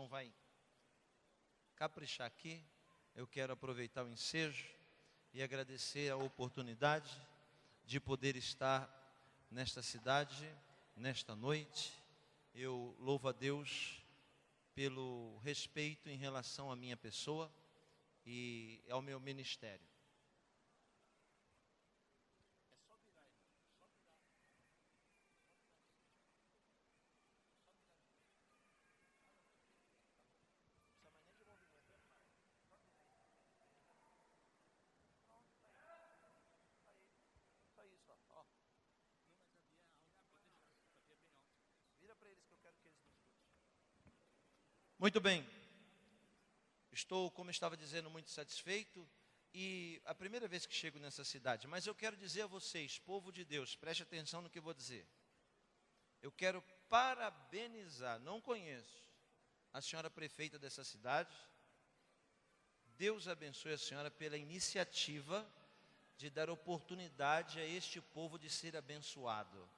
produção vai caprichar aqui. Eu quero aproveitar o ensejo e agradecer a oportunidade de poder estar nesta cidade, nesta noite. Eu louvo a Deus pelo respeito em relação à minha pessoa e ao meu ministério. Muito bem, estou, como estava dizendo, muito satisfeito e a primeira vez que chego nessa cidade, mas eu quero dizer a vocês, povo de Deus, preste atenção no que eu vou dizer. Eu quero parabenizar, não conheço, a senhora prefeita dessa cidade. Deus abençoe a senhora pela iniciativa de dar oportunidade a este povo de ser abençoado.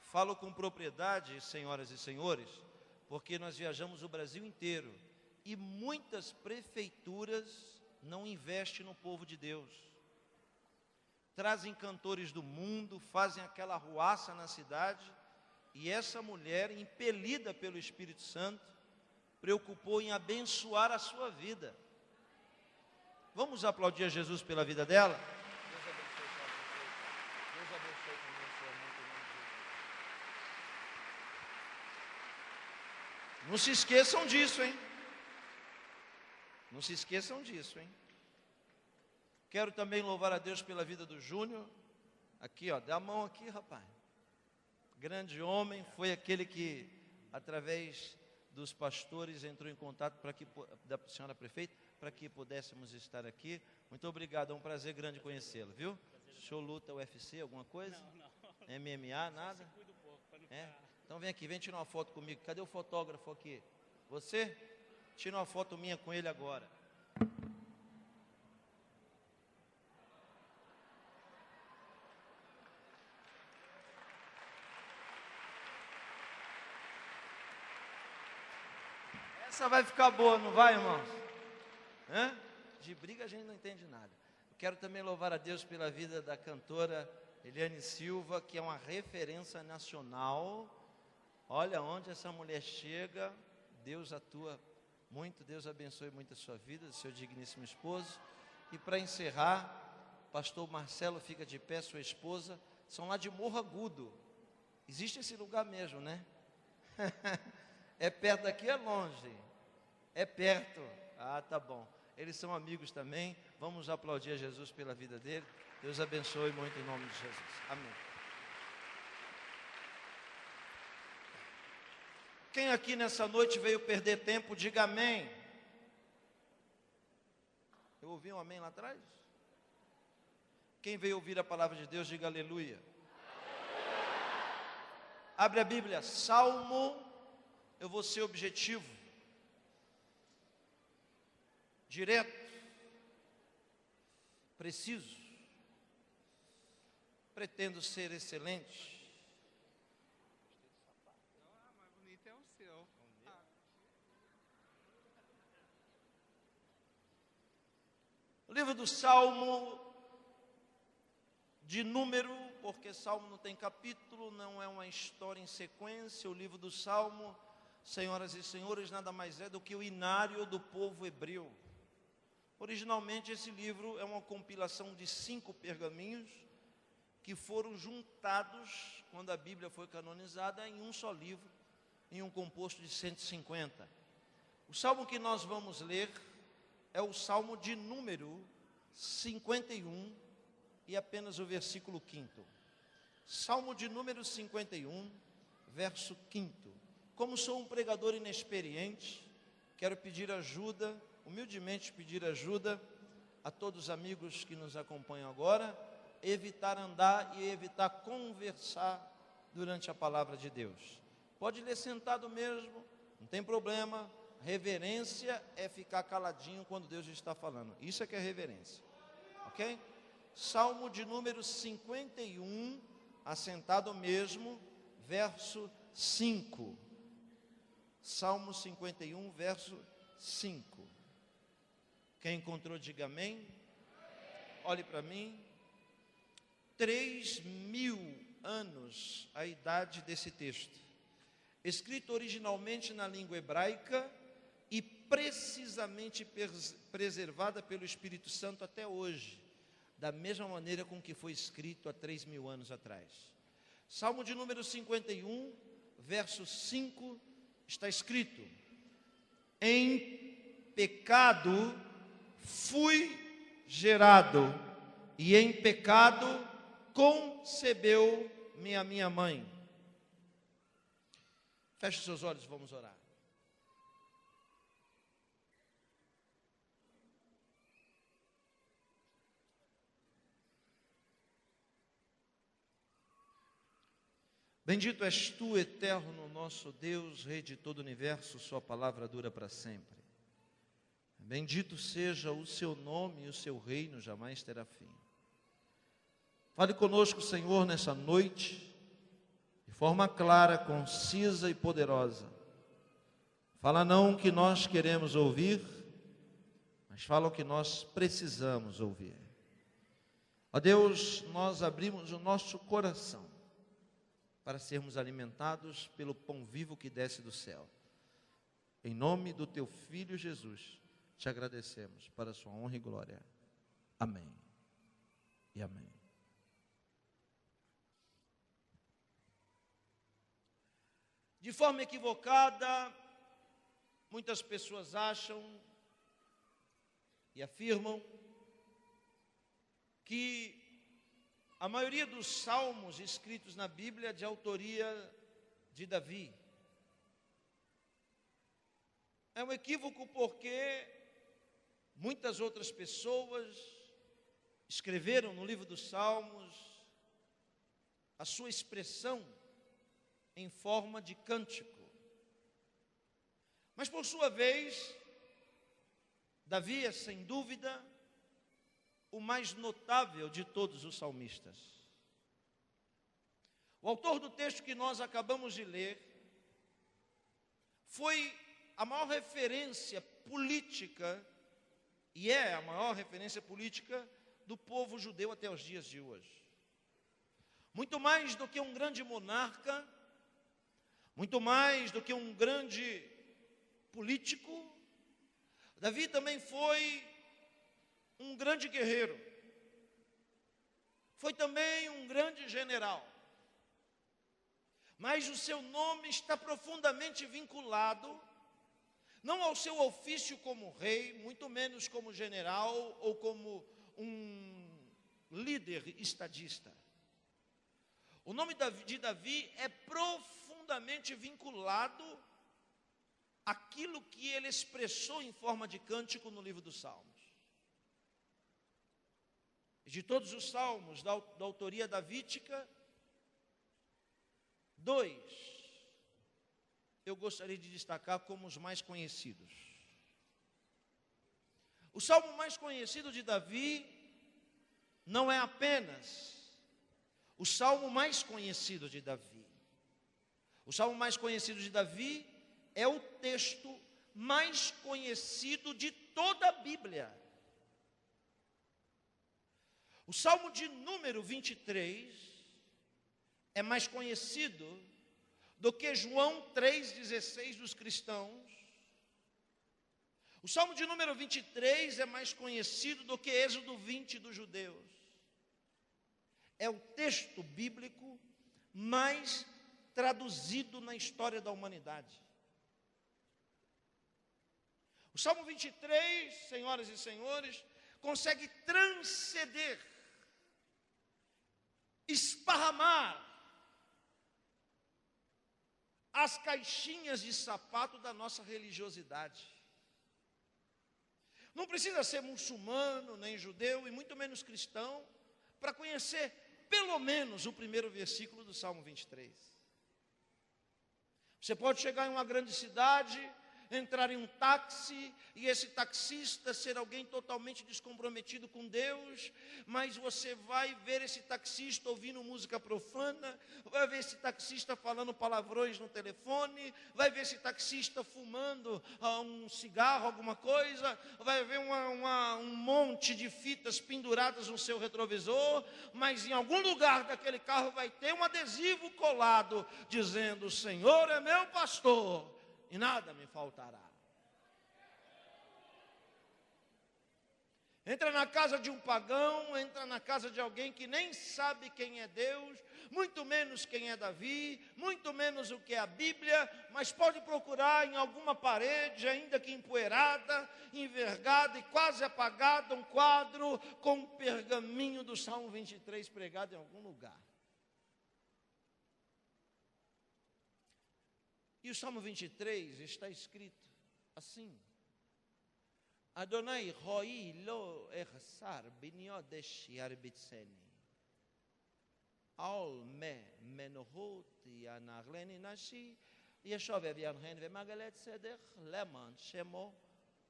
Falo com propriedade, senhoras e senhores, porque nós viajamos o Brasil inteiro e muitas prefeituras não investem no povo de Deus. Trazem cantores do mundo, fazem aquela arruaça na cidade, e essa mulher, impelida pelo Espírito Santo, preocupou em abençoar a sua vida. Vamos aplaudir a Jesus pela vida dela? Deus abençoe a sua prefeita. Deus abençoe também a sua mãe, em nome de Jesus. Não se esqueçam disso, hein? Não se esqueçam disso, hein? Quero também louvar a Deus pela vida do Júnior. Aqui, ó, dá a mão aqui, rapaz. Grande homem, foi aquele que, através dos pastores, entrou em contato para que, da senhora prefeita, para que pudéssemos estar aqui. Muito obrigado, é um prazer grande conhecê-lo, viu? O senhor luta UFC, alguma coisa? Não. MMA, nada? Se cuida um pouco, para não ficar... Então vem aqui, vem tirar uma foto comigo. Cadê o fotógrafo aqui? Você? Tira uma foto minha com ele agora. Essa vai ficar boa, não vai, irmãos? De briga a gente não entende nada. Eu quero também louvar a Deus pela vida da cantora Eliane Silva, que é uma referência nacional. Olha onde essa mulher chega, Deus atua muito, Deus abençoe muito a sua vida, seu digníssimo esposo. E para encerrar, pastor Marcelo fica de pé, sua esposa, são lá de Morro Agudo. Existe esse lugar mesmo, né? É perto daqui, é longe? É perto. Ah, tá bom. Eles são amigos também. Vamos aplaudir a Jesus pela vida dele. Deus abençoe muito em nome de Jesus. Amém. Quem aqui nessa noite veio perder tempo, diga amém. Eu ouvi um amém lá atrás? Quem veio ouvir a palavra de Deus, diga aleluia. Abre a Bíblia, Salmo, eu vou ser objetivo, direto, preciso, pretendo ser excelente. O livro do Salmo, de número, porque Salmo não tem capítulo, não é uma história em sequência. O livro do Salmo, senhoras e senhores, nada mais é do que o inário do povo hebreu. Originalmente esse livro é uma compilação de 5 pergaminhos que foram juntados, quando a Bíblia foi canonizada, em um só livro, em um composto de 150. O salmo que nós vamos ler é o Salmo de número 51 e apenas o versículo 5º. Salmo de número 51, verso 5º. Como sou um pregador inexperiente, quero pedir ajuda, humildemente pedir ajuda a todos os amigos que nos acompanham agora, evitar andar e evitar conversar durante a palavra de Deus. Pode ler sentado mesmo, não tem problema. Reverência é ficar caladinho quando Deus está falando. Isso é que é reverência. Ok? Salmo de número 51, assentado mesmo, verso 5. Salmo 51, verso 5. Quem encontrou, diga amém. Olhe para mim. 3.000 anos a idade desse texto. Escrito originalmente na língua hebraica e precisamente preservada pelo Espírito Santo até hoje, da mesma maneira com que foi escrito há 3.000 anos atrás. Salmo de número 51, verso 5, está escrito: em pecado fui gerado, e em pecado concebeu-me a minha mãe. Feche seus olhos, vamos orar. Bendito és tu, eterno nosso Deus, Rei de todo o universo, sua palavra dura para sempre. Bendito seja o seu nome e o seu reino jamais terá fim. Fale conosco, Senhor, nessa noite, de forma clara, concisa e poderosa. Fala não o que nós queremos ouvir, mas fala o que nós precisamos ouvir. Ó Deus, nós abrimos o nosso coração para sermos alimentados pelo pão vivo que desce do céu. Em nome do teu Filho Jesus, te agradecemos para a sua honra e glória. Amém e amém. De forma equivocada, muitas pessoas acham e afirmam que a maioria dos salmos escritos na Bíblia é de autoria de Davi. É um equívoco porque muitas outras pessoas escreveram no livro dos Salmos a sua expressão em forma de cântico. Mas por sua vez, Davi é sem dúvida o mais notável de todos os salmistas. O autor do texto que nós acabamos de ler foi a maior referência política, e é a maior referência política do povo judeu até os dias de hoje. Muito mais do que um grande monarca, muito mais do que um grande político, Davi também foi um grande guerreiro, foi também um grande general, mas o seu nome está profundamente vinculado, não ao seu ofício como rei, muito menos como general ou como um líder estadista. O nome de Davi é profundamente vinculado àquilo que ele expressou em forma de cântico no livro dos Salmos. De todos os salmos da autoria davídica, 2 eu gostaria de destacar como os mais conhecidos. O salmo mais conhecido de Davi não é apenas o salmo mais conhecido de Davi. O salmo mais conhecido de Davi é o texto mais conhecido de toda a Bíblia. O Salmo de número 23 é mais conhecido do que João 3,16 dos cristãos. O Salmo de número 23 é mais conhecido do que Êxodo 20 dos judeus. É o texto bíblico mais traduzido na história da humanidade. O Salmo 23, senhoras e senhores, consegue transcender, esparramar as caixinhas de sapato da nossa religiosidade. Não precisa ser muçulmano, nem judeu, e muito menos cristão, para conhecer pelo menos o primeiro versículo do Salmo 23. Você pode chegar em uma grande cidade entrar em um táxi e esse taxista ser alguém totalmente descomprometido com Deus, mas você vai ver esse taxista ouvindo música profana, vai ver esse taxista falando palavrões no telefone, vai ver esse taxista fumando um cigarro, alguma coisa, vai ver um monte de fitas penduradas no seu retrovisor, mas em algum lugar daquele carro vai ter um adesivo colado dizendo: o Senhor é meu pastor e nada me faltará. Entra na casa de um pagão, entra na casa de alguém que nem sabe quem é Deus, muito menos quem é Davi, muito menos o que é a Bíblia, mas pode procurar em alguma parede, ainda que empoeirada, envergada e quase apagada, um quadro com um pergaminho do Salmo 23 pregado em algum lugar. E o Salmo 23 está escrito assim: Adonai roi lo echsar binyodesh yarbitseni al me menohot yanarleni nashi yeshov yavianhen vemagalet sedech leman shemo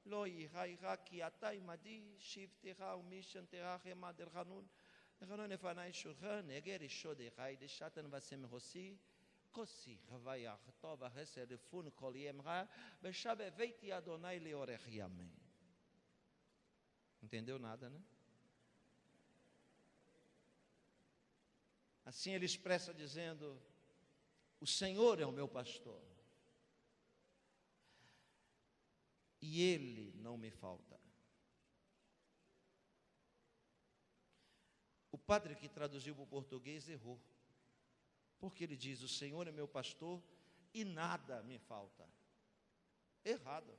lo yihaira ki ata imadi shivtecha umishantecha chemad elchanun elchanun efanai shulchan eger ishodechai deshatan vasem hosi Kosi havayach tov hesed fun kol yemra beshabe veiti Adonai leorech yameh. Entendeu nada, né? Assim ele expressa dizendo: o Senhor é o meu pastor e Ele não me falta. O padre que traduziu para o português errou, porque ele diz: o Senhor é meu pastor e nada me falta. Errado,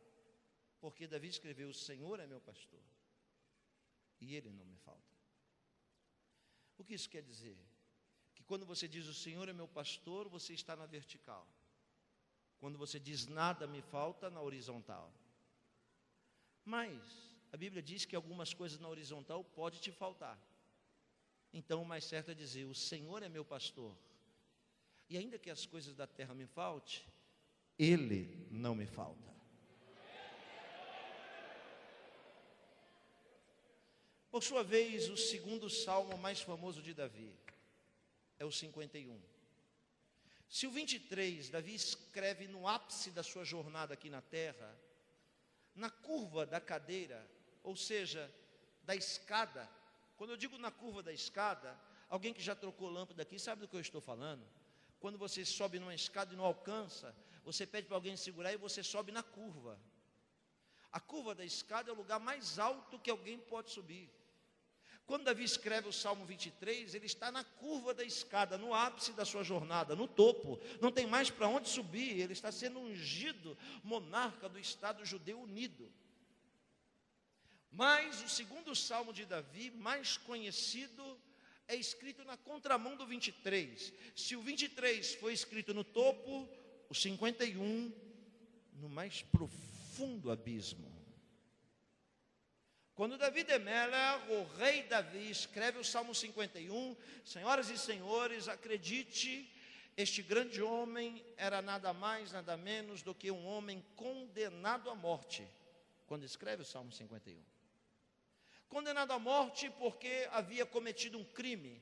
porque Davi escreveu: o Senhor é meu pastor e Ele não me falta. O que isso quer dizer? Que quando você diz o Senhor é meu pastor, você está na vertical. Quando você diz nada me falta, na horizontal. Mas a Bíblia diz que algumas coisas na horizontal pode te faltar. Então o mais certo é dizer: o Senhor é meu pastor, e ainda que as coisas da terra me falte, Ele não me falta. Por sua vez, o segundo salmo mais famoso de Davi é o 51. Se o 23, Davi escreve no ápice da sua jornada aqui na terra, na curva da cadeira, ou seja, da escada. Quando eu digo na curva da escada, alguém que já trocou lâmpada aqui sabe do que eu estou falando? Quando você sobe numa escada e não alcança, você pede para alguém segurar e você sobe na curva. A curva da escada é o lugar mais alto que alguém pode subir. Quando Davi escreve o Salmo 23, ele está na curva da escada, no ápice da sua jornada, no topo, não tem mais para onde subir, ele está sendo ungido monarca do Estado Judeu Unido. Mas o segundo Salmo de Davi, mais conhecido, é escrito na contramão do 23. Se o 23 foi escrito no topo, o 51 no mais profundo abismo. Quando Davi de Melech, o rei Davi, escreve o Salmo 51, senhoras e senhores, acredite, este grande homem era nada mais, nada menos do que um homem condenado à morte, quando escreve o Salmo 51. Condenado à morte porque havia cometido um crime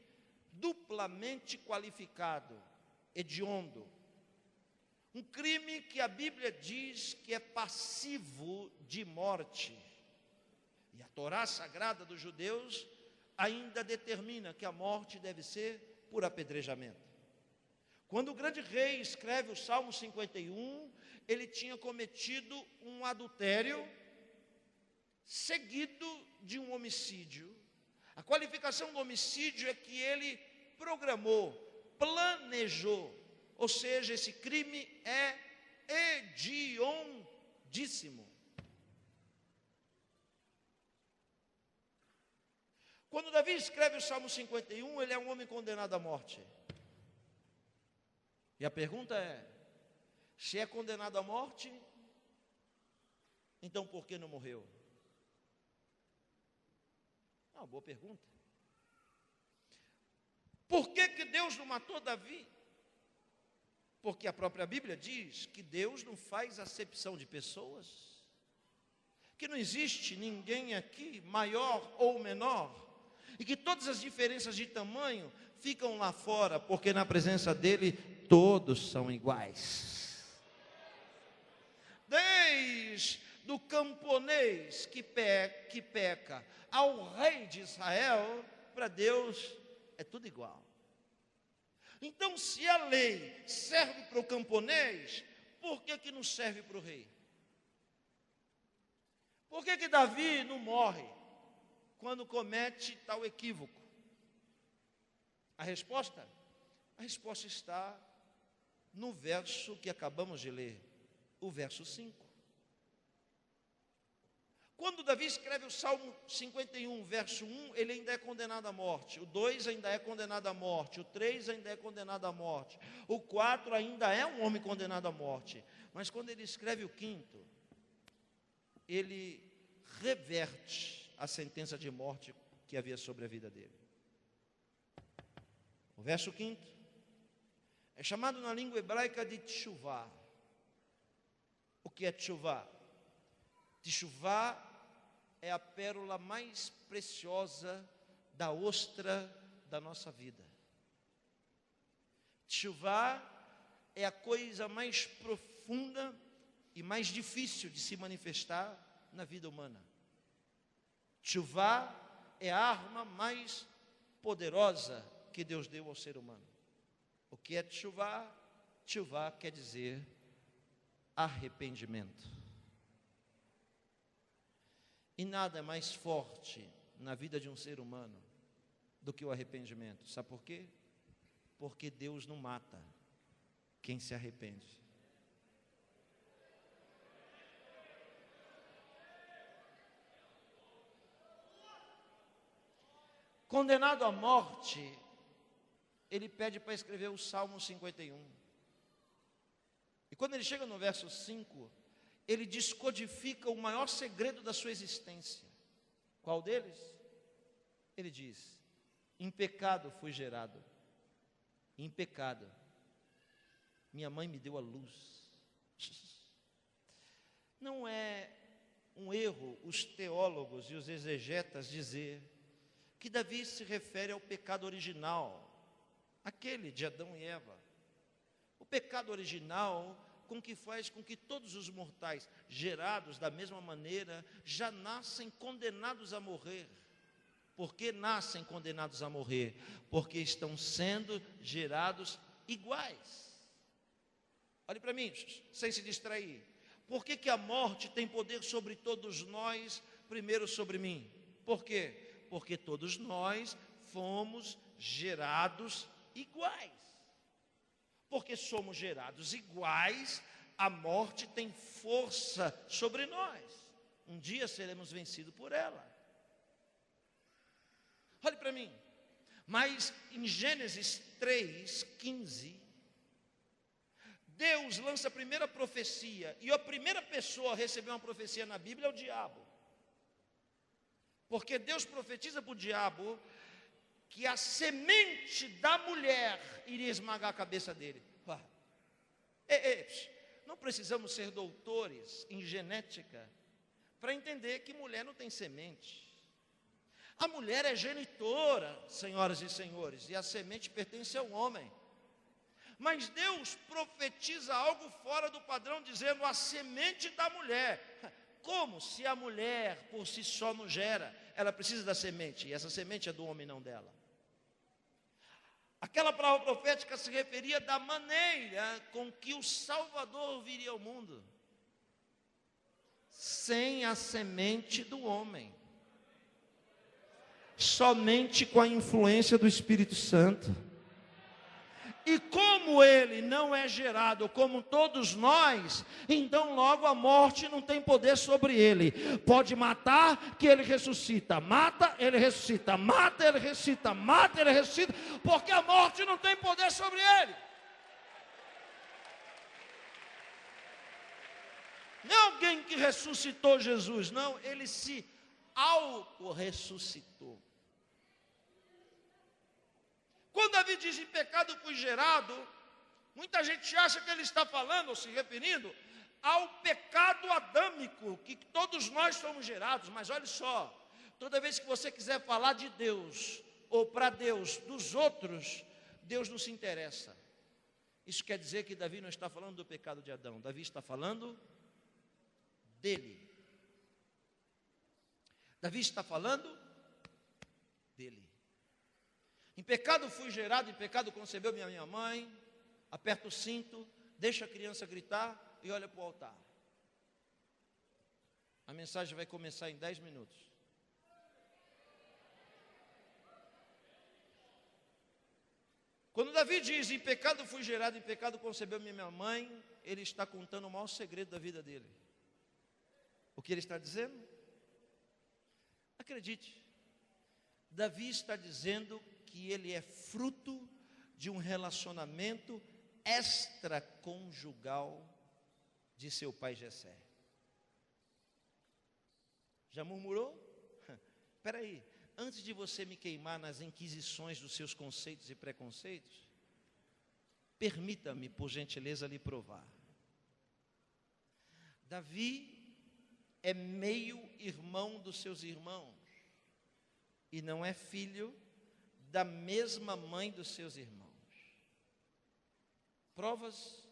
duplamente qualificado, hediondo. Um crime que a Bíblia diz que é passivo de morte. E a Torá sagrada dos judeus ainda determina que a morte deve ser por apedrejamento. Quando o grande rei escreve o Salmo 51, ele tinha cometido um adultério seguido de um homicídio. A qualificação do homicídio é que ele programou, planejou, ou seja, esse crime é hediondíssimo. Quando Davi escreve o Salmo 51, ele é um homem condenado à morte. E a pergunta é: se é condenado à morte, então por que não morreu? É uma boa pergunta. Por que Deus não matou Davi? Porque a própria Bíblia diz que Deus não faz acepção de pessoas, que não existe ninguém aqui maior ou menor, e que todas as diferenças de tamanho ficam lá fora, porque na presença dele todos são iguais. Desde do camponês que peca ao rei de Israel, para Deus é tudo igual. Então, se a lei serve para o camponês, por que não serve para o rei? Por que Davi não morre quando comete tal equívoco? A resposta está no verso que acabamos de ler, o verso 5. Quando Davi escreve o Salmo 51, verso 1, ele ainda é condenado à morte. O 2 ainda é condenado à morte. O 3 ainda é condenado à morte. O 4 ainda é um homem condenado à morte. Mas quando ele escreve o 5º, ele reverte a sentença de morte que havia sobre a vida dele. O verso 5º é chamado na língua hebraica de teshuvá. O que é teshuvá? Teshuvá é a pérola mais preciosa da ostra da nossa vida. Teshuvá é a coisa mais profunda e mais difícil de se manifestar na vida humana. Teshuvá é a arma mais poderosa que Deus deu ao ser humano. O que é teshuvá? Teshuvá quer dizer arrependimento. E nada é mais forte na vida de um ser humano do que o arrependimento. Sabe por quê? Porque Deus não mata quem se arrepende. Condenado à morte, ele pede para escrever o Salmo 51. E quando ele chega no verso 5, ele descodifica o maior segredo da sua existência. Qual deles? Ele diz: em pecado fui gerado, em pecado minha mãe me deu a luz. Não é um erro os teólogos e os exegetas dizer que Davi se refere ao pecado original, aquele de Adão e Eva. O pecado original com que faz com que todos os mortais, gerados da mesma maneira, já nascem condenados a morrer. Por que nascem condenados a morrer? Porque estão sendo gerados iguais. Olhe para mim, sem se distrair. Por que a morte tem poder sobre todos nós, primeiro sobre mim? Por quê? Porque todos nós fomos gerados iguais. Porque somos gerados iguais, a morte tem força sobre nós. Um dia seremos vencidos por ela. Olhe para mim. Mas em Gênesis 3:15, Deus lança a primeira profecia, e a primeira pessoa a receber uma profecia na Bíblia é o diabo. Porque Deus profetiza para o diabo que a semente da mulher iria esmagar a cabeça dele. Não precisamos ser doutores em genética para entender que mulher não tem semente. A mulher é genitora, senhoras e senhores, e a semente pertence ao homem. Mas Deus profetiza algo fora do padrão, dizendo a semente da mulher. Como se a mulher por si só não gera? Ela precisa da semente, e essa semente é do homem, não dela. Aquela palavra profética se referia da maneira com que o Salvador viria ao mundo. Sem a semente do homem. Somente com a influência do Espírito Santo. E como ele não é gerado como todos nós, então logo a morte não tem poder sobre ele. Pode matar, que ele ressuscita. Mata, ele ressuscita. Mata, ele ressuscita. Mata, ele ressuscita. Porque a morte não tem poder sobre ele. Não é alguém que ressuscitou Jesus, não. Ele se auto-ressuscitou. Quando Davi diz em pecado fui gerado, Muita gente acha que ele está falando ou se referindo ao pecado adâmico, que todos nós somos gerados. Mas olha só, toda vez que você quiser falar de Deus, ou para Deus, dos outros, Deus não se interessa. Isso quer dizer que Davi não está falando do pecado de Adão, Davi está falando dele. Davi está falando dele. Em pecado fui gerado, em pecado concebeu minha mãe. Aperta o cinto, deixa a criança gritar e olha para o altar. A mensagem vai começar em 10 minutos. Quando Davi diz, em pecado fui gerado, em pecado concebeu minha mãe, ele está contando o maior segredo da vida dele. O que ele está dizendo? Acredite, Davi está dizendo que ele é fruto de um relacionamento extraconjugal de seu pai Jessé. Já murmurou? Espera aí, antes de você me queimar nas inquisições dos seus conceitos e preconceitos, permita-me, por gentileza, lhe provar. Davi é meio irmão dos seus irmãos e não é filho da mesma mãe dos seus irmãos. Provas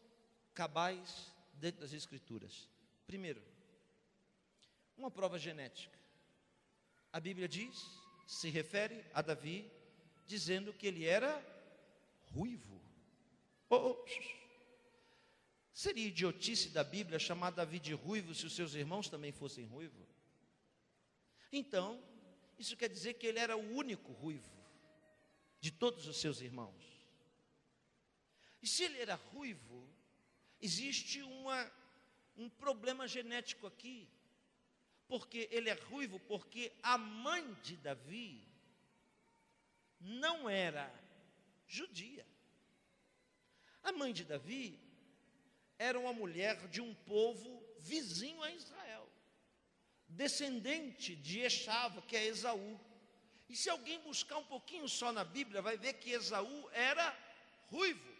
cabais dentro das Escrituras. Primeiro, uma prova genética. A Bíblia diz, se refere a Davi, dizendo que ele era ruivo. Seria idiotice da Bíblia chamar Davi de ruivo se os seus irmãos também fossem ruivos? Então, isso quer dizer que ele era o único ruivo de todos os seus irmãos. E se ele era ruivo, existe um problema genético aqui. Porque ele é ruivo, porque a mãe de Davi não era judia. A mãe de Davi era uma mulher de um povo vizinho a Israel, descendente de Esava, que é Esaú. E se alguém buscar um pouquinho só na Bíblia, vai ver que Esaú era ruivo.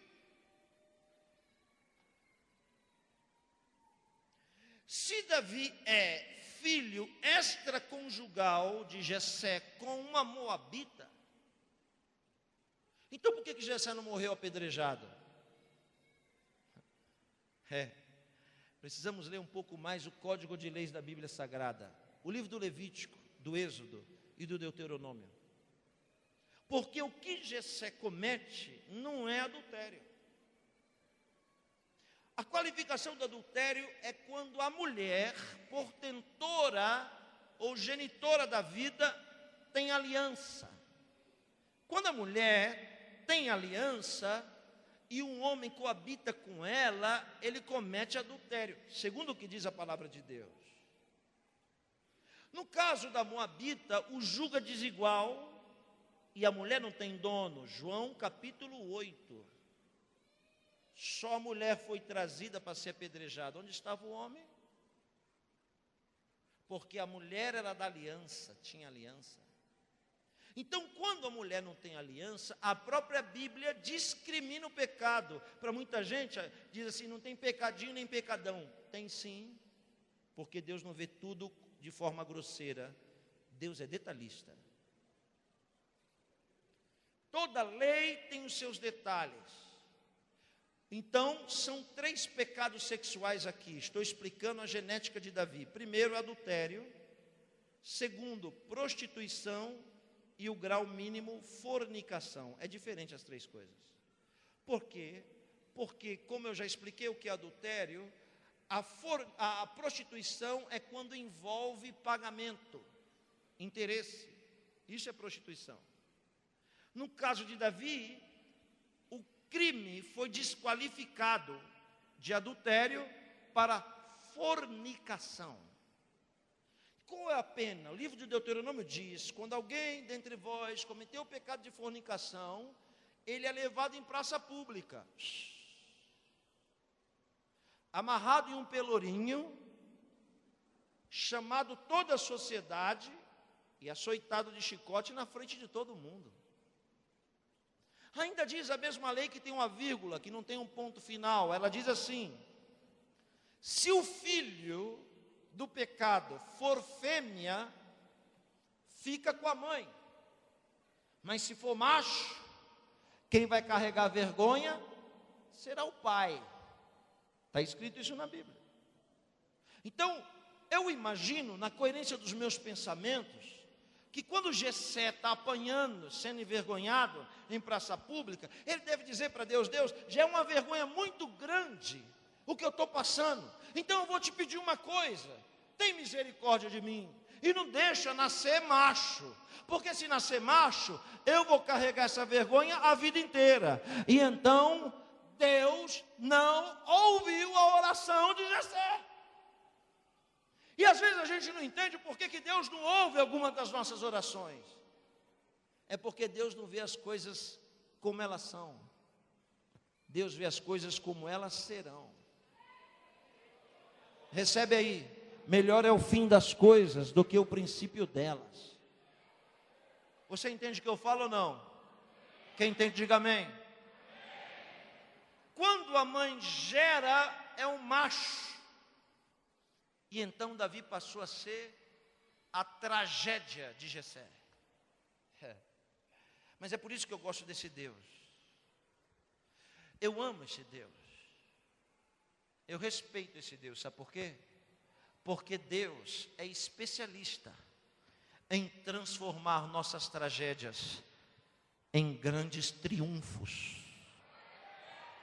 Se Davi é filho extraconjugal de Jessé com uma moabita, então por que Jessé não morreu apedrejado? Precisamos ler um pouco mais o código de leis da Bíblia Sagrada, o livro do Levítico, do Êxodo e do Deuteronômio. Porque o que Jessé comete não é adultério. A qualificação do adultério é quando a mulher, portentora ou genitora da vida, tem aliança. Quando a mulher tem aliança e um homem coabita com ela, ele comete adultério, segundo o que diz a palavra de Deus. No caso da moabita, o jugo é desigual e a mulher não tem dono. João capítulo 8. Só a mulher foi trazida para ser apedrejada. Onde estava o homem? Porque a mulher era da aliança, tinha aliança. Então, quando a mulher não tem aliança, a própria Bíblia discrimina o pecado. Para muita gente, diz assim, não tem pecadinho nem pecadão. Tem sim, porque Deus não vê tudo de forma grosseira. Deus é detalhista. Toda lei tem os seus detalhes. Então, são 3 pecados sexuais aqui. Estou explicando a genética de Davi. Primeiro, adultério. Segundo, prostituição. E o grau mínimo, fornicação. É diferente as 3 coisas. Por quê? Porque, como eu já expliquei o que é adultério, a prostituição é quando envolve pagamento, interesse. Isso é prostituição. No caso de Davi, o crime foi desqualificado de adultério para fornicação. Qual é a pena? O livro de Deuteronômio diz, quando alguém dentre vós cometeu o pecado de fornicação, ele é levado em praça pública, amarrado em um pelourinho, chamado toda a sociedade e açoitado de chicote na frente de todo mundo. Ainda diz a mesma lei que tem uma vírgula, que não tem um ponto final. Ela diz assim: se o filho do pecado for fêmea, fica com a mãe. Mas se for macho, quem vai carregar a vergonha será o pai. Está escrito isso na Bíblia. Então, eu imagino, na coerência dos meus pensamentos, que quando Jessé está apanhando, sendo envergonhado em praça pública, ele deve dizer para Deus: Deus, já é uma vergonha muito grande o que eu estou passando, então eu vou te pedir uma coisa, tem misericórdia de mim, e não deixa nascer macho, porque se nascer macho, eu vou carregar essa vergonha a vida inteira. E então, Deus não ouviu a oração de Jessé. E às vezes a gente não entende por que Deus não ouve alguma das nossas orações. É porque Deus não vê as coisas como elas são. Deus vê as coisas como elas serão. Recebe aí: melhor é o fim das coisas do que o princípio delas. Você entende o que eu falo ou não? Quem entende, diga amém. Quando a mãe gera, é um macho. E então Davi passou a ser a tragédia de Jessé. Mas é por isso que eu gosto desse Deus. Eu amo esse Deus. Eu respeito esse Deus, sabe por quê? Porque Deus é especialista em transformar nossas tragédias em grandes triunfos.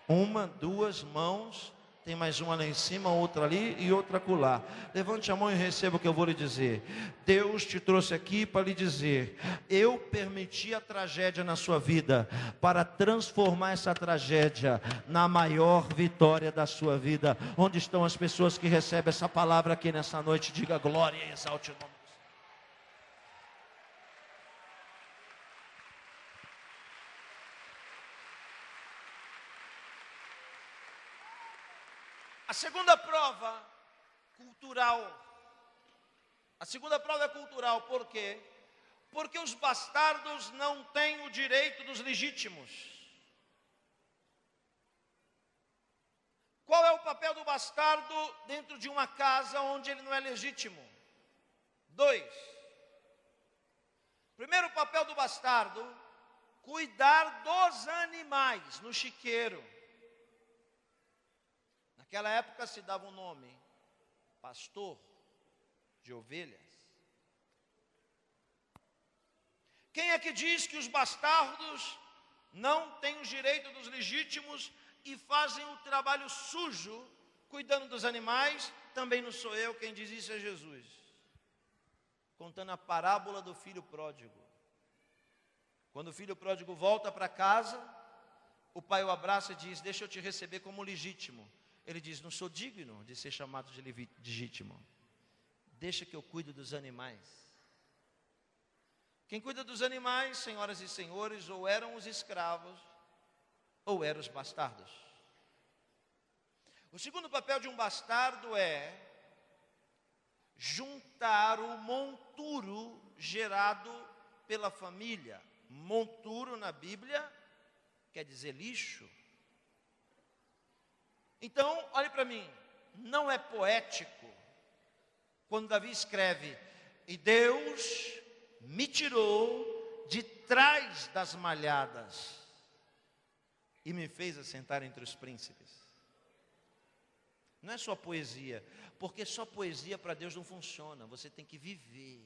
Uma, duas mãos. Tem mais uma lá em cima, outra ali e outra acolá. Levante a mão e receba o que eu vou lhe dizer. Deus te trouxe aqui para lhe dizer: eu permiti a tragédia na sua vida para transformar essa tragédia na maior vitória da sua vida. Onde estão as pessoas que recebem essa palavra aqui nessa noite? Diga glória e exalte o nome do Senhor. A segunda prova cultural. A segunda prova é cultural, por quê? Porque os bastardos não têm o direito dos legítimos. Qual é o papel do bastardo dentro de uma casa onde ele não é legítimo? 2. Primeiro papel do bastardo: cuidar dos animais no chiqueiro. Naquela época se dava um nome: pastor de ovelhas. Quem é que diz que os bastardos não têm o direito dos legítimos e fazem um trabalho sujo cuidando dos animais? Também não sou eu, quem diz isso é Jesus, contando a parábola do filho pródigo. Quando o filho pródigo volta para casa, o pai o abraça e diz: deixa eu te receber como legítimo. Ele diz: não sou digno de ser chamado de legítimo. Deixa que eu cuido dos animais. Quem cuida dos animais, senhoras e senhores, ou eram os escravos, ou eram os bastardos. O segundo papel de um bastardo é juntar o monturo gerado pela família. Monturo na Bíblia quer dizer lixo. Então, olhe para mim, não é poético quando Davi escreve: e Deus me tirou de trás das malhadas e me fez assentar entre os príncipes. Não é só poesia, porque só poesia para Deus não funciona. Você tem que viver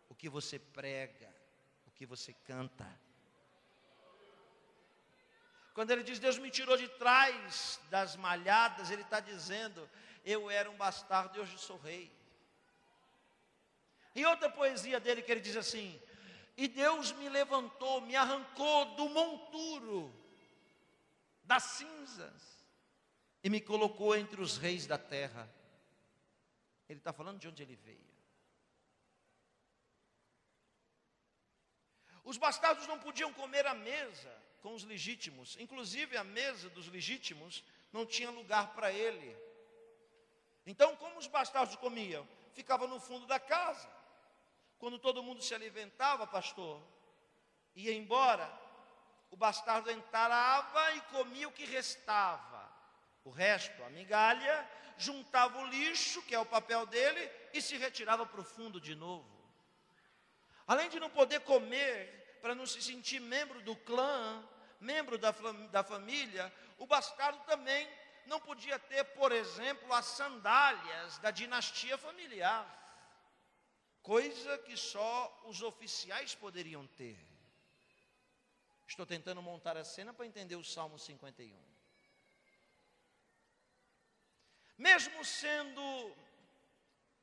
o que você prega, o que você canta. Quando ele diz: Deus me tirou de trás das malhadas, ele está dizendo: eu era um bastardo e hoje sou rei. E outra poesia dele que ele diz assim: e Deus me levantou, me arrancou do monturo, das cinzas, e me colocou entre os reis da terra. Ele está falando de onde ele veio. Os bastardos não podiam comer à mesa com os legítimos. Inclusive a mesa dos legítimos não tinha lugar para ele. Então, como os bastardos comiam? Ficava no fundo da casa. Quando todo mundo se alimentava, pastor, ia embora, o bastardo entrava e comia o que restava. O resto, a migalha, juntava o lixo, que é o papel dele, e se retirava para o fundo de novo. Além de não poder comer, para não se sentir membro do clã, membro da família, o bastardo também não podia ter, por exemplo, as sandálias da dinastia familiar, coisa que só os oficiais poderiam ter. Estou tentando montar a cena para entender o Salmo 51. Mesmo sendo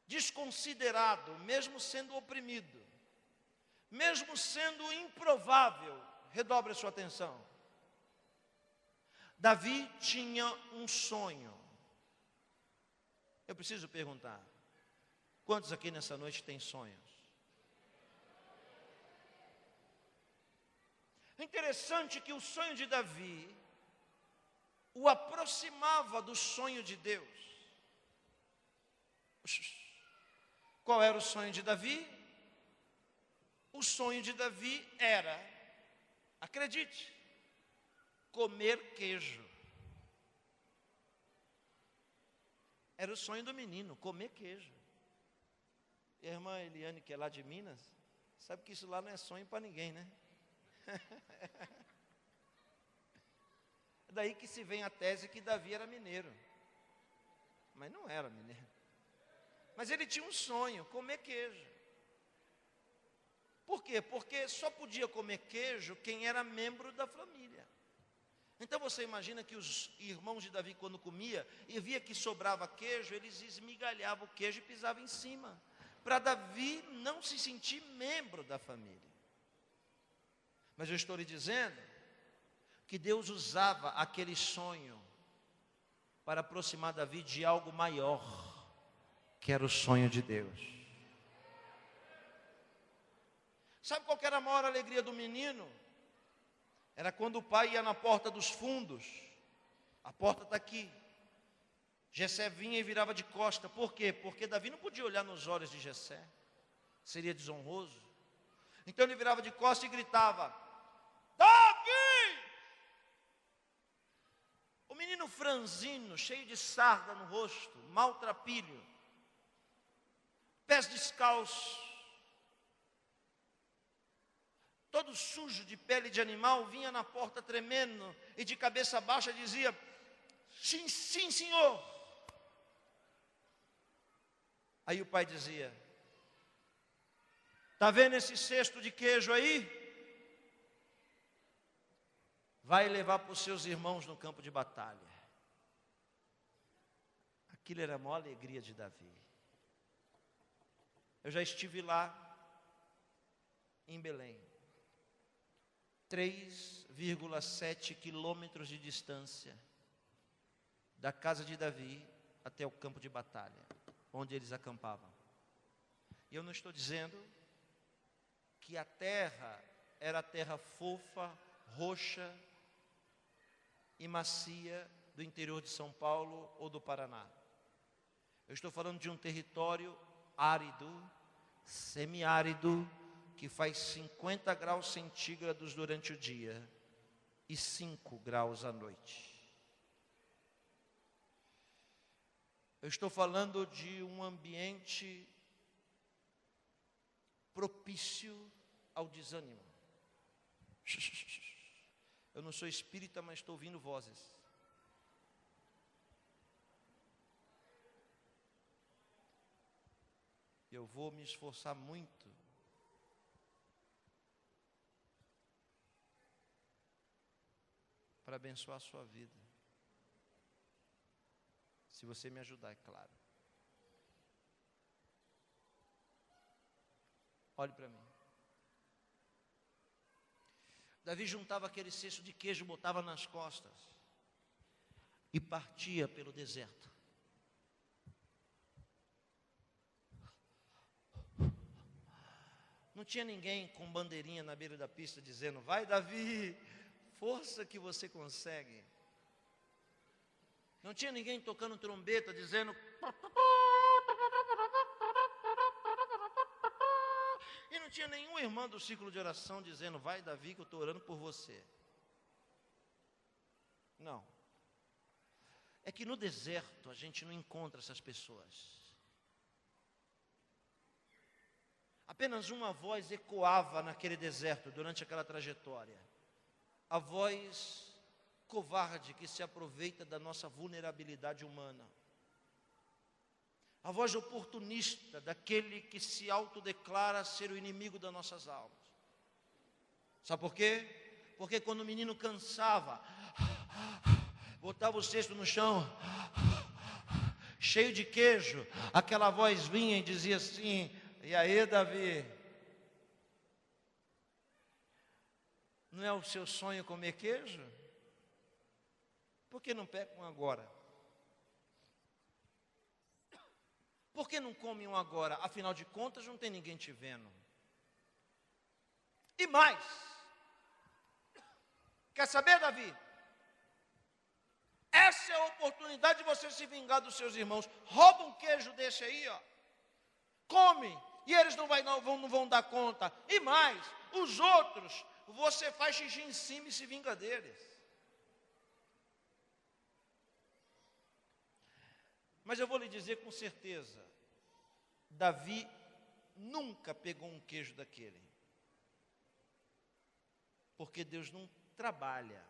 desconsiderado, mesmo sendo oprimido, mesmo sendo improvável, redobre a sua atenção. Davi tinha um sonho. Eu preciso perguntar, quantos aqui nessa noite têm sonhos? É interessante que o sonho de Davi o aproximava do sonho de Deus. Qual era o sonho de Davi? O sonho de Davi era, acredite, comer queijo. Era o sonho do menino, comer queijo. E a irmã Eliane, que é lá de Minas, sabe que isso lá não é sonho para ninguém, né? Daí que se vem a tese que Davi era mineiro. Mas não era mineiro. Mas ele tinha um sonho, comer queijo. Por quê? Porque só podia comer queijo quem era membro da família. Então você imagina que os irmãos de Davi, quando comia e via que sobrava queijo, eles esmigalhavam o queijo e pisavam em cima, para Davi não se sentir membro da família. Mas eu estou lhe dizendo que Deus usava aquele sonho para aproximar Davi de algo maior, que era o sonho de Deus. Sabe qual que era a maior alegria do menino? Era quando o pai ia na porta dos fundos. A porta está aqui. Jessé vinha e virava de costa. Por quê? Porque Davi não podia olhar nos olhos de Jessé. Seria desonroso. Então ele virava de costa e gritava: Davi! O menino franzino, cheio de sarda no rosto, maltrapilho, pés descalços, todo sujo de pele de animal, vinha na porta tremendo e de cabeça baixa dizia: sim, sim, senhor. Aí o pai dizia: está vendo esse cesto de queijo aí? Vai levar para os seus irmãos no campo de batalha. Aquilo era a maior alegria de Davi. Eu já estive lá em Belém. 3,7 quilômetros de distância da casa de Davi até o campo de batalha, onde eles acampavam. E eu não estou dizendo que a terra era a terra fofa, roxa e macia do interior de São Paulo ou do Paraná. Eu estou falando de um território árido, semiárido, que faz 50 graus centígrados durante o dia e 5 graus à noite. Eu estou falando de um ambiente propício ao desânimo. Eu não sou espírita, mas estou ouvindo vozes. Eu vou me esforçar muito para abençoar a sua vida. Se você me ajudar, é claro. Olhe para mim. Davi juntava aquele cesto de queijo, botava nas costas e partia pelo deserto. Não tinha ninguém com bandeirinha na beira da pista dizendo: vai Davi, força que você consegue. Não tinha ninguém tocando trombeta dizendo: e não tinha nenhum irmão do círculo de oração dizendo: vai Davi que eu estou orando por você. Não. É que no deserto a gente não encontra essas pessoas. Apenas uma voz ecoava naquele deserto durante aquela trajetória. A voz covarde que se aproveita da nossa vulnerabilidade humana. A voz oportunista daquele que se autodeclara ser o inimigo das nossas almas. Sabe por quê? Porque quando o menino cansava, botava o cesto no chão, cheio de queijo, aquela voz vinha e dizia assim: e aí, Davi? Não é o seu sonho comer queijo? Por que não pegam agora? Por que não comem um agora? Afinal de contas, não tem ninguém te vendo. E mais, quer saber, Davi? Essa é a oportunidade de você se vingar dos seus irmãos. Rouba um queijo desse aí, ó. Come, e eles não vão dar conta. E mais, os outros, você faz xixi em cima e se vinga deles. Mas eu vou lhe dizer com certeza, Davi nunca pegou um queijo daquele. Porque Deus não trabalha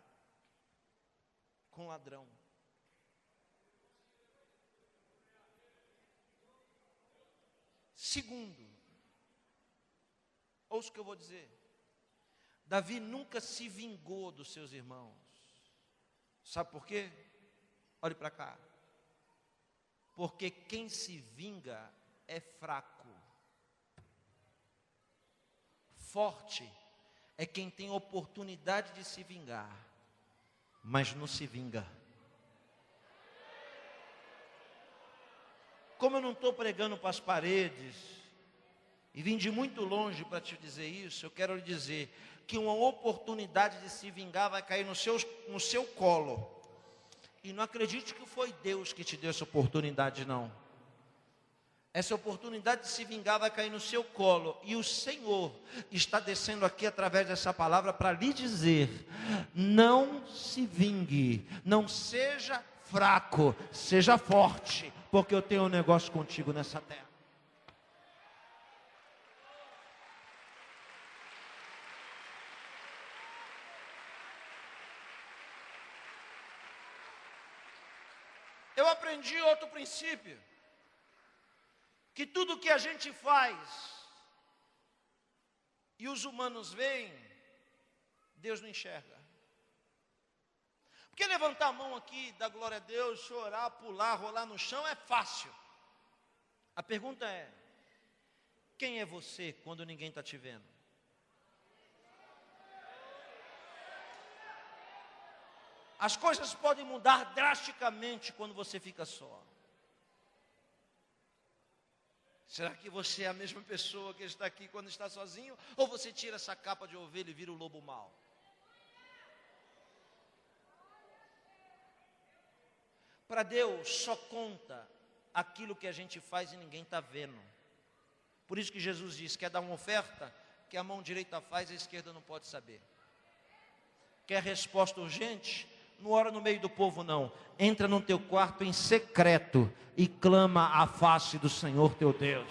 com ladrão. Segundo, ouça o que eu vou dizer. Davi nunca se vingou dos seus irmãos. Sabe por quê? Olhe para cá. Porque quem se vinga é fraco. Forte é quem tem oportunidade de se vingar, mas não se vinga. Como eu não estou pregando para as paredes, e vim de muito longe para te dizer isso, eu quero lhe dizer que uma oportunidade de se vingar vai cair no seu colo. E não acredite que foi Deus que te deu essa oportunidade, não. Essa oportunidade de se vingar vai cair no seu colo. E o Senhor está descendo aqui através dessa palavra para lhe dizer: não se vingue, não seja fraco, seja forte, porque eu tenho um negócio contigo nessa terra. Eu aprendi outro princípio, que tudo que a gente faz e os humanos veem, Deus não enxerga. Porque levantar a mão aqui, dar glória a Deus, chorar, pular, rolar no chão é fácil. A pergunta é: quem é você quando ninguém está te vendo? As coisas podem mudar drasticamente quando você fica só. Será que você é a mesma pessoa que está aqui quando está sozinho? Ou você tira essa capa de ovelha e vira o lobo mau? Para Deus só conta aquilo que a gente faz e ninguém está vendo. Por isso que Jesus diz: quer dar uma oferta, que a mão direita faz, a esquerda não pode saber. Quer resposta urgente? Não ora no meio do povo, não. Entra no teu quarto em secreto e clama a face do Senhor teu Deus.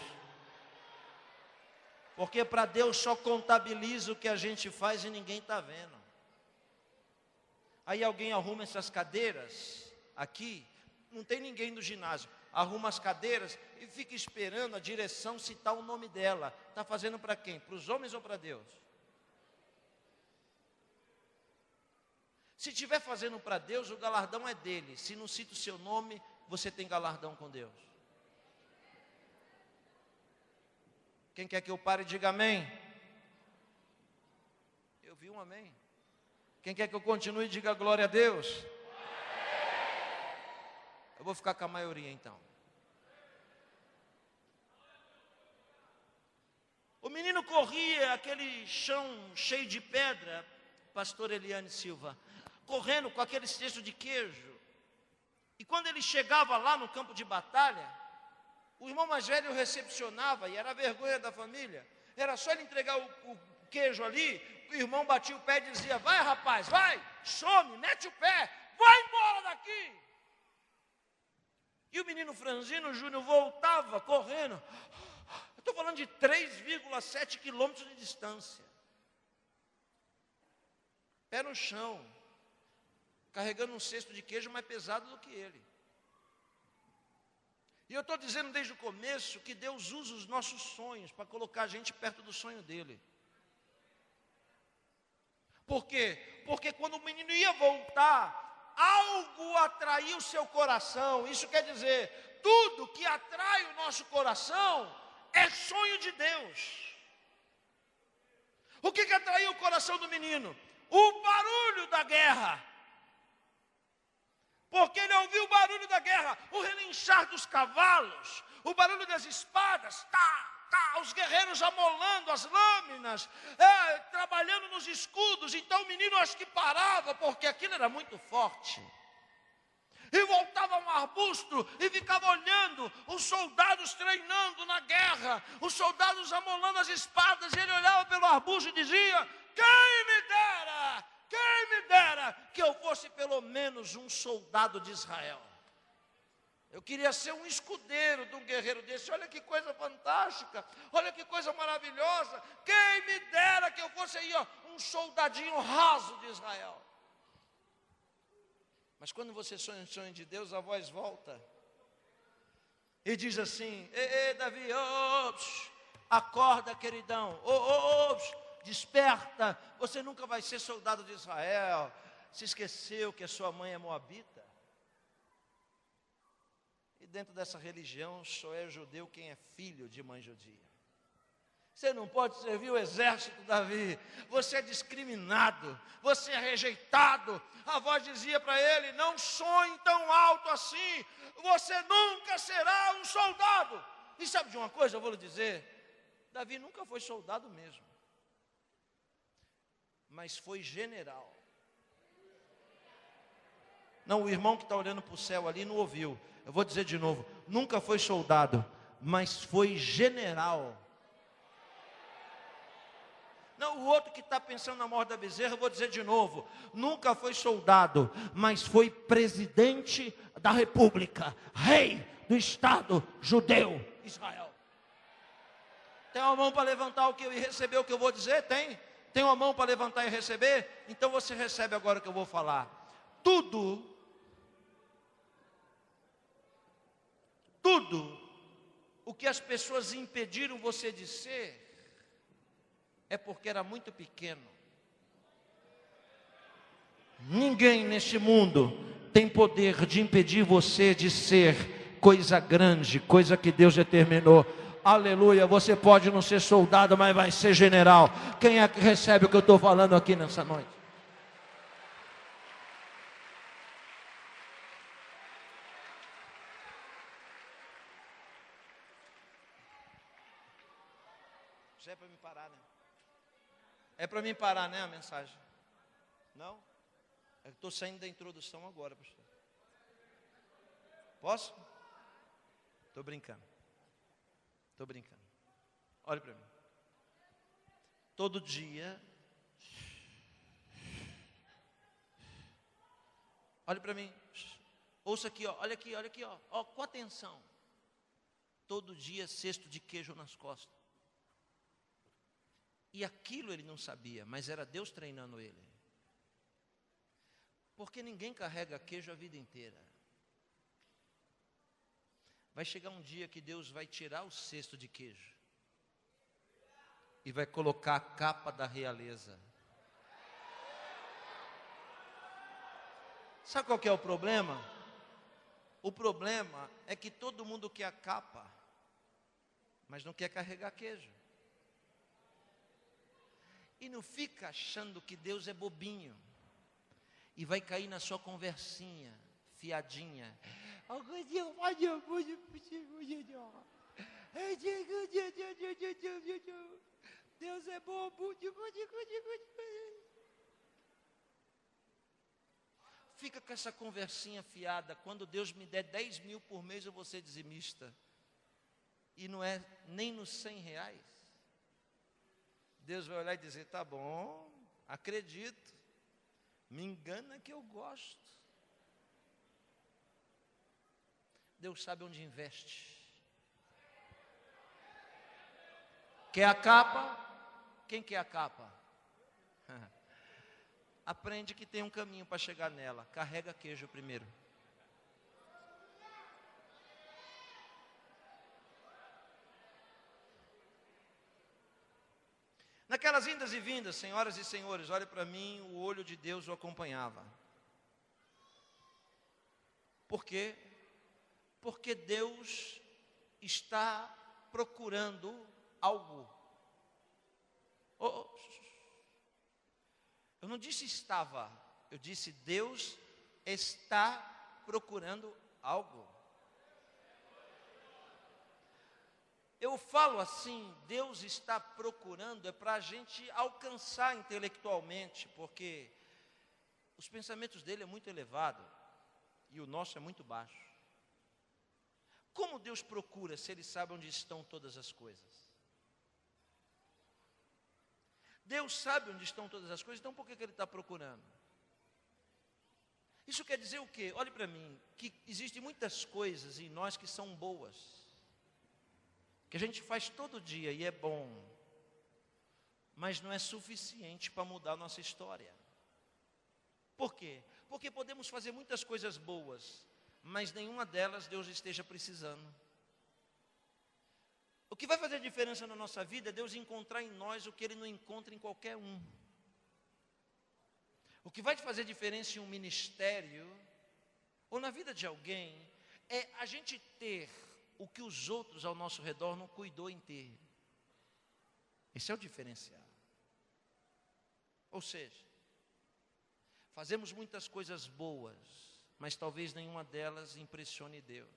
Porque para Deus só contabiliza o que a gente faz e ninguém está vendo. Aí alguém arruma essas cadeiras aqui, não tem ninguém no ginásio, arruma as cadeiras e fica esperando a direção citar o nome dela. Está fazendo para quem? Para os homens ou para Deus? Se estiver fazendo para Deus, o galardão é dele. Se não cita o seu nome, você tem galardão com Deus. Quem quer que eu pare, diga amém. Eu vi um amém. Quem quer que eu continue, diga glória a Deus. Eu vou ficar com a maioria então. O menino corria aquele chão cheio de pedra, pastor Eliane Silva, correndo com aquele cesto de queijo. E quando ele chegava lá no campo de batalha, o irmão mais velho o recepcionava, e era a vergonha da família. Era só ele entregar o queijo ali, o irmão batia o pé e dizia: vai rapaz, vai, some, mete o pé, vai embora daqui. E o menino Franzino Júnior voltava correndo. Eu estou falando de 3,7 quilômetros de distância. Pé no chão, carregando um cesto de queijo mais pesado do que ele. E eu estou dizendo desde o começo que Deus usa os nossos sonhos para colocar a gente perto do sonho dele. Por quê? Porque quando o menino ia voltar, algo atraiu o seu coração. Isso quer dizer, tudo que atrai o nosso coração é sonho de Deus. O que atraiu o coração do menino? O barulho da guerra. Porque ele ouviu o barulho da guerra, o relinchar dos cavalos, o barulho das espadas, os guerreiros amolando as lâminas, trabalhando nos escudos. Então o menino acho que parava, porque aquilo era muito forte. E voltava a um arbusto e ficava olhando os soldados treinando na guerra, os soldados amolando as espadas, e ele olhava pelo arbusto e dizia: quem me dera que eu fosse pelo menos um soldado de Israel. Eu queria ser um escudeiro de um guerreiro desse. Olha que coisa fantástica, olha que coisa maravilhosa. Quem me dera que eu fosse aí, um soldadinho raso de Israel. Mas quando você sonha o sonho de Deus, a voz volta e diz assim: ei, Davi, acorda, queridão, desperta, você nunca vai ser soldado de Israel. Se esqueceu que a sua mãe é moabita? E dentro dessa religião só é judeu quem é filho de mãe judia. Você não pode servir o exército, Davi. Você é discriminado, você é rejeitado. A voz dizia para ele: não sonhe tão alto assim, você nunca será um soldado. E sabe de uma coisa, eu vou lhe dizer, Davi nunca foi soldado mesmo, mas foi general. Não, o irmão que está olhando para o céu ali não ouviu. Eu vou dizer de novo, nunca foi soldado, mas foi general. Não, o outro que está pensando na morte da bezerra, eu vou dizer de novo, nunca foi soldado, mas foi presidente da república, rei do estado judeu, Israel. Tem uma mão para levantar e receber o que eu vou dizer? Tem uma mão para levantar e receber? Então você recebe agora o que eu vou falar. Tudo o que as pessoas impediram você de ser, é porque era muito pequeno. Ninguém neste mundo tem poder de impedir você de ser coisa grande, coisa que Deus determinou. Aleluia, você pode não ser soldado, mas vai ser general. Quem é que recebe o que eu estou falando aqui nessa noite? Isso é para me parar, né? É para mim parar, né, a mensagem? Não? Eu estou saindo da introdução agora, pastor. Posso? Estou brincando. Olhe para mim. Todo dia. Olhe para mim. Ouça aqui, olha aqui, com atenção. Todo dia cesto de queijo nas costas. E aquilo ele não sabia, mas era Deus treinando ele. Porque ninguém carrega queijo a vida inteira. Vai chegar um dia que Deus vai tirar o cesto de queijo e vai colocar a capa da realeza. Sabe qual que é o problema? O problema é que todo mundo quer a capa, mas não quer carregar queijo. E não fica achando que Deus é bobinho e vai cair na sua conversinha fiadinha. Deus é bobo. Fica com essa conversinha fiada. Quando Deus me der 10 mil por mês, eu vou ser dizimista. E não é nem nos 100 reais. Deus vai olhar e dizer: tá bom, acredito, me engana que eu gosto. Deus sabe onde investe. Quer a capa? Quem quer a capa? Aprende que tem um caminho para chegar nela. Carrega queijo primeiro. Naquelas indas e vindas, senhoras e senhores, olhe para mim, o olho de Deus o acompanhava. Por quê? Porque Deus está procurando algo. Eu não disse estava, eu disse Deus está procurando algo. Eu falo assim, Deus está procurando, é para a gente alcançar intelectualmente, porque os pensamentos dele é muito elevado e o nosso é muito baixo. Como Deus procura se ele sabe onde estão todas as coisas? Deus sabe onde estão todas as coisas, então por que ele está procurando? Isso quer dizer o quê? Olhe para mim, que existem muitas coisas em nós que são boas, que a gente faz todo dia e é bom, mas não é suficiente para mudar a nossa história. Por quê? Porque podemos fazer muitas coisas boas, mas nenhuma delas Deus esteja precisando. O que vai fazer diferença na nossa vida é Deus encontrar em nós o que Ele não encontra em qualquer um. O que vai fazer diferença em um ministério, ou na vida de alguém, é a gente ter o que os outros ao nosso redor não cuidou em ter. Esse é o diferencial. Ou seja, fazemos muitas coisas boas, mas talvez nenhuma delas impressione Deus.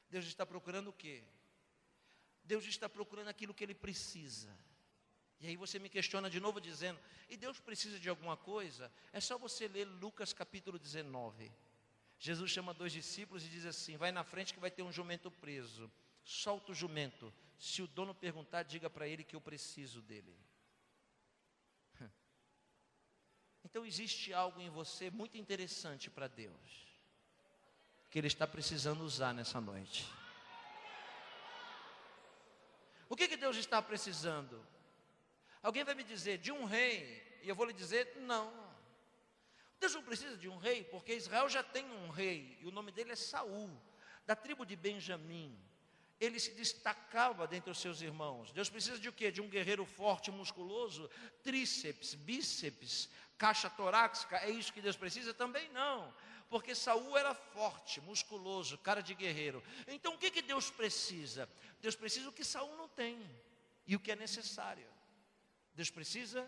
Deus está procurando o quê? Deus está procurando aquilo que Ele precisa. E aí você me questiona de novo dizendo, e Deus precisa de alguma coisa? É só você ler Lucas capítulo 19. Jesus chama 2 discípulos e diz assim, vai na frente que vai ter um jumento preso. Solta o jumento. Se o dono perguntar, diga para ele que eu preciso dele. Então existe algo em você muito interessante para Deus, que Ele está precisando usar nessa noite. O que Deus está precisando? Alguém vai me dizer, de um rei, e eu vou lhe dizer, não. Deus não precisa de um rei, porque Israel já tem um rei, e o nome dele é Saul, da tribo de Benjamim. Ele se destacava dentre os seus irmãos. Deus precisa de o quê? De um guerreiro forte, musculoso, tríceps, bíceps, caixa torácica, é isso que Deus precisa? Também não, porque Saul era forte, musculoso, cara de guerreiro. Então o que Deus precisa? Deus precisa o que Saul não tem, e o que é necessário. Deus precisa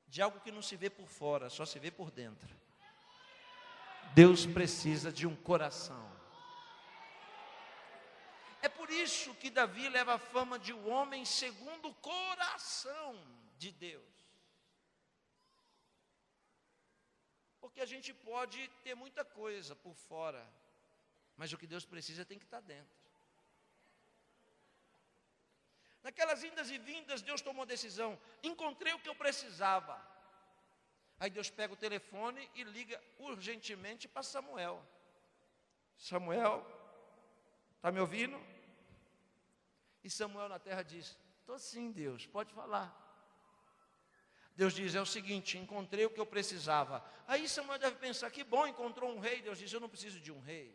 de algo que não se vê por fora, só se vê por dentro. Deus precisa de um coração. É por isso que Davi leva a fama de um homem segundo o coração de Deus. Porque a gente pode ter muita coisa por fora, mas o que Deus precisa tem que estar dentro. Naquelas indas e vindas, Deus tomou a decisão. Encontrei o que eu precisava. Aí Deus pega o telefone e liga urgentemente para Samuel. Samuel, está me ouvindo? E Samuel na terra diz, estou sim, Deus, pode falar. Deus diz, é o seguinte, encontrei o que eu precisava. Aí Samuel deve pensar, que bom, encontrou um rei. Deus diz, eu não preciso de um rei.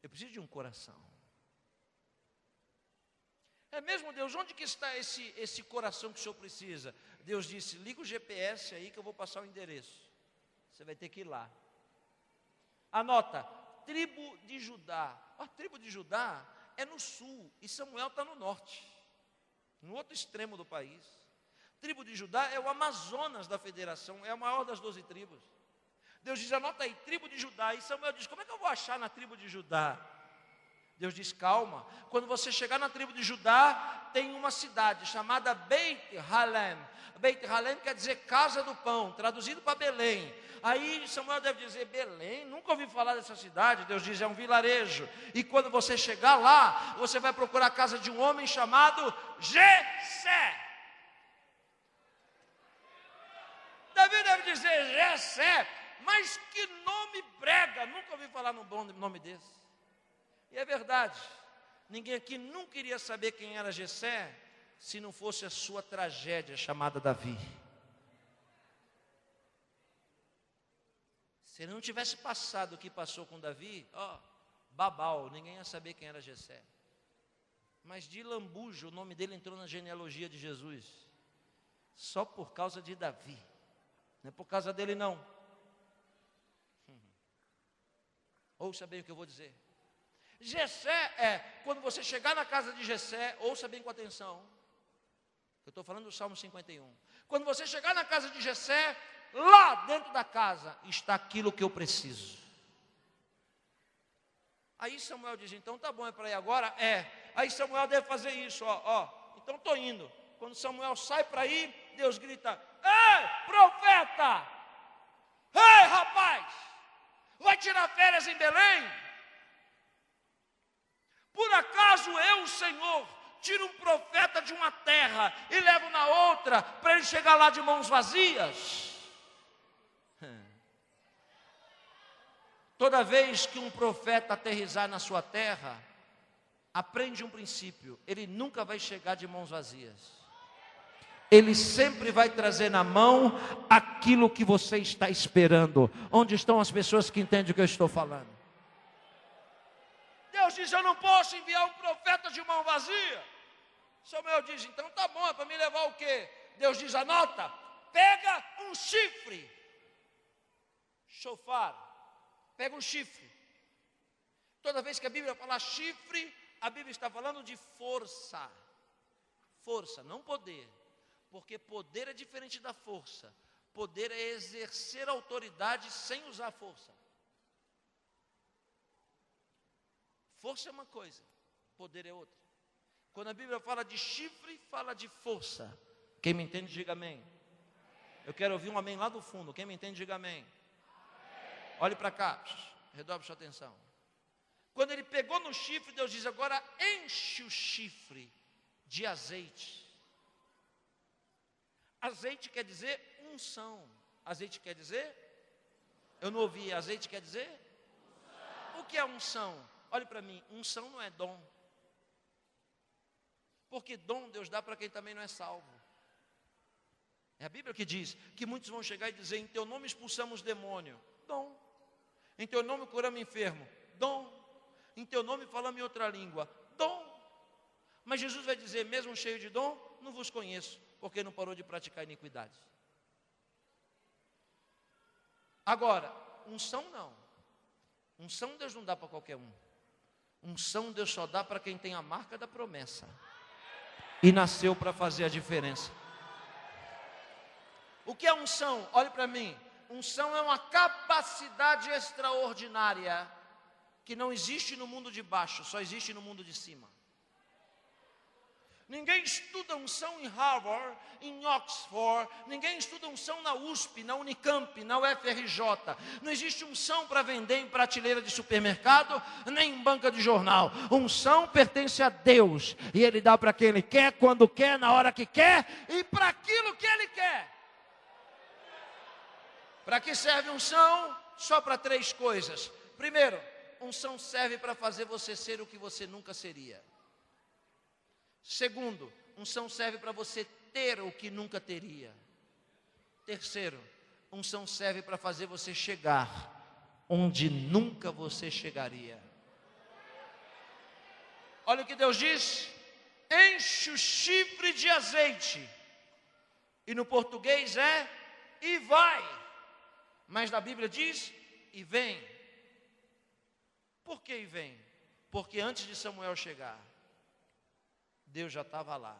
Eu preciso de um coração. É mesmo, Deus, onde que está esse coração que o Senhor precisa? Deus disse, liga o GPS aí que eu vou passar o endereço. Você vai ter que ir lá. Anota, tribo de Judá. A tribo de Judá é no sul e Samuel está no norte, no outro extremo do país. Tribo de Judá é o Amazonas da federação, é a maior das 12 tribos. Deus diz, anota aí, tribo de Judá. E Samuel diz, como é que eu vou achar na tribo de Judá? Deus diz, calma, quando você chegar na tribo de Judá, tem uma cidade chamada Beit Halem. Beit Halem quer dizer casa do pão, traduzido para Belém. Aí Samuel deve dizer, Belém? Nunca ouvi falar dessa cidade. Deus diz, é um vilarejo. E quando você chegar lá, você vai procurar a casa de um homem chamado Jessé. Davi deve dizer, Jessé, mas que nome brega, nunca ouvi falar num bom nome desse. E é verdade, ninguém aqui nunca iria saber quem era Jessé, se não fosse a sua tragédia chamada Davi. Se ele não tivesse passado o que passou com Davi, babau, ninguém ia saber quem era Jessé. Mas de lambujo, o nome dele entrou na genealogia de Jesus, só por causa de Davi, não é por causa dele não. Ouça bem o que eu vou dizer. Jessé quando você chegar na casa de Jessé, ouça bem com atenção, eu estou falando do Salmo 51, quando você chegar na casa de Jessé, lá dentro da casa está aquilo que eu preciso. Aí Samuel diz, então tá bom, é para ir agora? Aí Samuel deve fazer isso, então estou indo. Quando Samuel sai para ir, Deus grita, ei, profeta! Ei, rapaz! Vai tirar férias em Belém? Por acaso eu, Senhor, tiro um profeta de uma terra e levo na outra, para ele chegar lá de mãos vazias? Toda vez que um profeta aterrissar na sua terra, aprende um princípio: ele nunca vai chegar de mãos vazias. Ele sempre vai trazer na mão aquilo que você está esperando. Onde estão as pessoas que entendem o que eu estou falando? Deus diz, eu não posso enviar um profeta de mão vazia. Samuel diz, então tá bom, é para me levar o quê? Deus diz, anota, pega um chifre, shofar, pega um chifre. Toda vez que a Bíblia fala chifre, a Bíblia está falando de força. Força, não poder. Porque poder é diferente da força. Poder é exercer autoridade sem usar força. Força é uma coisa, poder é outra. Quando a Bíblia fala de chifre, fala de força. Quem me entende, diga amém. Eu quero ouvir um amém lá do fundo. Quem me entende, diga amém. Olhe para cá, redobre sua atenção. Quando ele pegou no chifre, Deus diz, agora enche o chifre de azeite. Azeite quer dizer unção. Azeite quer dizer? Eu não ouvi. Azeite quer dizer? O que é unção? Olhe para mim, unção não é dom. Porque dom Deus dá para quem também não é salvo. É a Bíblia que diz que muitos vão chegar e dizer, em teu nome expulsamos demônio. Dom. Em teu nome curamos enfermo. Dom. Em teu nome falamos em outra língua. Dom. Mas Jesus vai dizer, mesmo cheio de dom, não vos conheço, porque não parou de praticar iniquidade. Agora, unção não. Unção Deus não dá para qualquer um. Unção Deus só dá para quem tem a marca da promessa e nasceu para fazer a diferença. O que é unção? Olhe para mim. Unção é uma capacidade extraordinária que não existe no mundo de baixo, só existe no mundo de cima. Ninguém estuda unção em Harvard, em Oxford, ninguém estuda unção na USP, na Unicamp, na UFRJ. Não existe unção para vender em prateleira de supermercado, nem em banca de jornal. Unção pertence a Deus, e Ele dá para quem Ele quer, quando quer, na hora que quer, e para aquilo que Ele quer. Para que serve unção? Só para 3 coisas. Primeiro, unção serve para fazer você ser o que você nunca seria. Segundo, unção serve para você ter o que nunca teria. Terceiro, unção serve para fazer você chegar onde nunca você chegaria. Olha o que Deus diz: enche o chifre de azeite. E no português é e vai. Mas na Bíblia diz e vem. Por que e vem? Porque antes de Samuel chegar, Deus já estava lá.